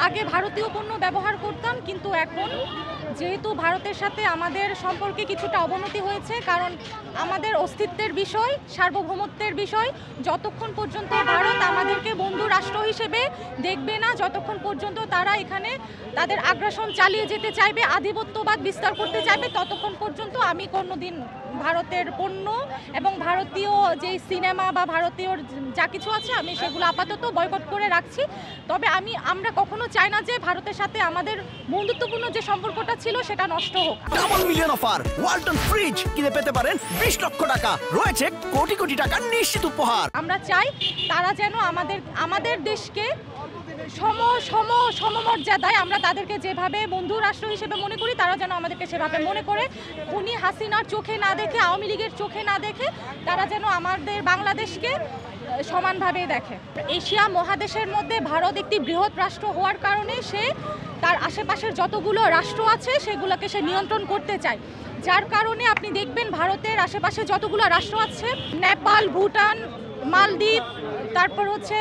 আগে ভারতীয় পণ্য ব্যবহার করতাম, কিন্তু এখন যেহেতু ভারতের সাথে আমাদের সম্পর্কে কিছুটা অবনতি হয়েছে, কারণ আমাদের অস্তিত্বের বিষয়, সার্বভৌমত্বের বিষয়, যতক্ষণ পর্যন্ত ভারত আমাদেরকে বন্ধু রাষ্ট্র হিসেবে দেখবে না, যতক্ষণ পর্যন্ত তারা এখানে তাদের আগ্রাসন চালিয়ে যেতে চাইবে, আধিপত্যবাদ বিস্তার করতে চাইবে, ততক্ষণ পর্যন্ত আমি কোনোদিন ভারতের পণ্য এবং ভারতীয় যেই সিনেমা বা ভারতীয় যা কিছু আছে আমি সেগুলো আপাতত বয়কট করে রাখছি। তবে আমরা কখনো চাই না যে ভারতের সাথে আমাদের বন্ধুত্বপূর্ণ যে সম্পর্কটা ছিল সেটা নষ্ট হোক। Double million offer, Walton fridge কিনে পেতে পারেন 20 লক্ষ টাকা, রয়েছে কোটি কোটি টাকার নিশ্চিত উপহার। আমরা চাই তারা যেন আমাদের দেশকে সমমর্যাদায়, আমরা তাদেরকে যেভাবে বন্ধু রাষ্ট্র হিসেবে মনে করি তারা যেন আমাদেরকে সেভাবে মনে করে, উনি হাসিনার চোখে না দেখে, আওয়ামী লীগের চোখে না দেখে তারা যেন আমাদের বাংলাদেশকে সমানভাবে দেখে। এশিয়া মহাদেশের মধ্যে ভারত একটি বৃহৎ রাষ্ট্র হওয়ার কারণে সে তার আশেপাশের যতগুলো রাষ্ট্র আছে সেগুলোকে সে নিয়ন্ত্রণ করতে চায়, যার কারণে আপনি দেখবেন ভারতের আশেপাশে যতগুলো রাষ্ট্র আছে, নেপাল, ভুটান, মালদ্বীপ, তারপর হচ্ছে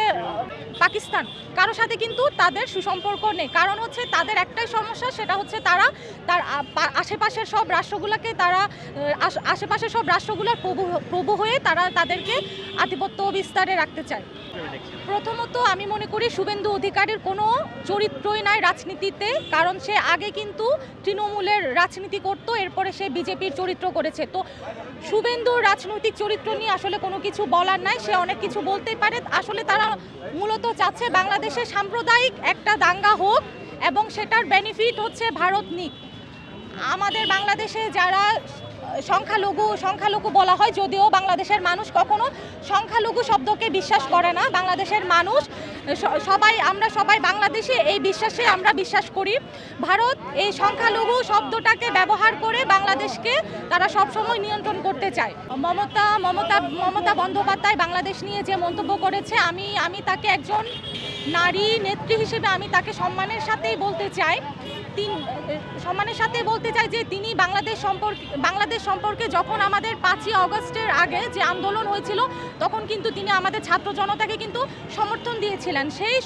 পাকিস্তান, কারোর সাথে কিন্তু তাদের সুসম্পর্ক নেই। কারণ হচ্ছে তাদের একটাই সমস্যা, সেটা হচ্ছে তারা তার আশেপাশের সব রাষ্ট্রগুলোর প্রভু হয়ে তারা তাদেরকে আধিপত্য বিস্তারে রাখতে চায়। প্রথমত আমি মনে করি শুভেন্দু অধিকারীর কোনো চরিত্রই নাই রাজনীতিতে, কারণ সে আগে কিন্তু তৃণমূলের রাজনীতি করতো, এরপরে সে বিজেপির চরিত্র করেছে। তো শুভেন্দুর রাজনৈতিক চরিত্র নিয়ে আসলে কোনো কিছু বলার নাই, সে অনেক কিছু বলতেই পারে। আসলে তারা মূলত চাচ্ছে বাংলাদেশে সাম্প্রদায়িক একটা দাঙ্গা হোক এবং সেটার বেনিফিট হচ্ছে ভারত নিক। আমাদের বাংলাদেশে যারা সংখ্যালঘু বলা হয়, যদিও বাংলাদেশের মানুষ কখনো সংখ্যালঘু শব্দকে বিশ্বাস করে না। বাংলাদেশের মানুষ আমরা সবাই বাংলাদেশে, এই বিশ্বাসে আমরা বিশ্বাস করি। ভারত এই সংখ্যালঘু শব্দটাকে ব্যবহার করে বাংলাদেশকে তারা সবসময় নিয়ন্ত্রণ করতে চায়। মমতা বন্দ্যোপাধ্যায় বাংলাদেশ নিয়ে যে মন্তব্য করেছে, আমি তাকে একজন নারী নেত্রী হিসেবে আমি তাকে সম্মানের সাথেই বলতে চাই যে তিনি বাংলাদেশ সম্পর্কে যখন আমাদের 5ই আগস্টের আগে যে আন্দোলন হয়েছিল তখন কিন্তু তিনি আমাদের ছাত্র জনতাকে কিন্তু সমর্থন দিয়েছিলেন। সেই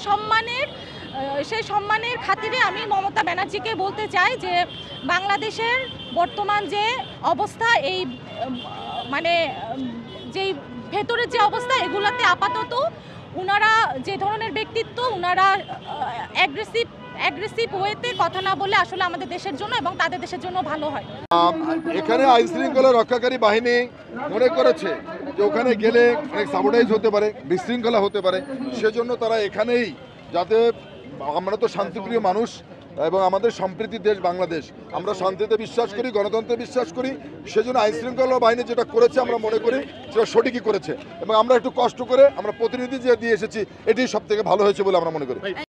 সম্মানের খাতিরে আমি মমতা ব্যানার্জিকে বলতে চাই যে বাংলাদেশের বর্তমান যে অবস্থা, এই মানে যেই ভেতরের যে অবস্থা, এগুলাতে আপাতত উনারা যে ধরনের ব্যক্তিত্ব, উনারা অ্যাগ্রেসিভ ওয়েতে কথা না বলে আসলে আমাদের দেশের জন্য এবং তাদের দেশের জন্য ভালো হয়। এখানে আইন শৃঙ্খলা রক্ষাকারী বাহিনী মনে করেছে যে ওখানে গেলে অনেক সাবোটাইজ হতে পারে, বিশৃঙ্খলা হতে পারে, সেজন্য তারা এখানেই, যাতে আমরা তো শান্তিপ্রিয় মানুষ এবং আমাদের সম্প্রীতি দেশ বাংলাদেশ, আমরা শান্তিতে বিশ্বাস করি, গণতন্ত্রে বিশ্বাস করি, সেজন্য আইন শৃঙ্খলা বাহিনী যেটা করেছে আমরা মনে করি সেটা সঠিকই করেছে এবং আমরা একটু কষ্ট করে আমরা প্রতিনিধি যে দিয়ে এসেছি এটি সব থেকে ভালো হয়েছে বলে আমরা মনে করি।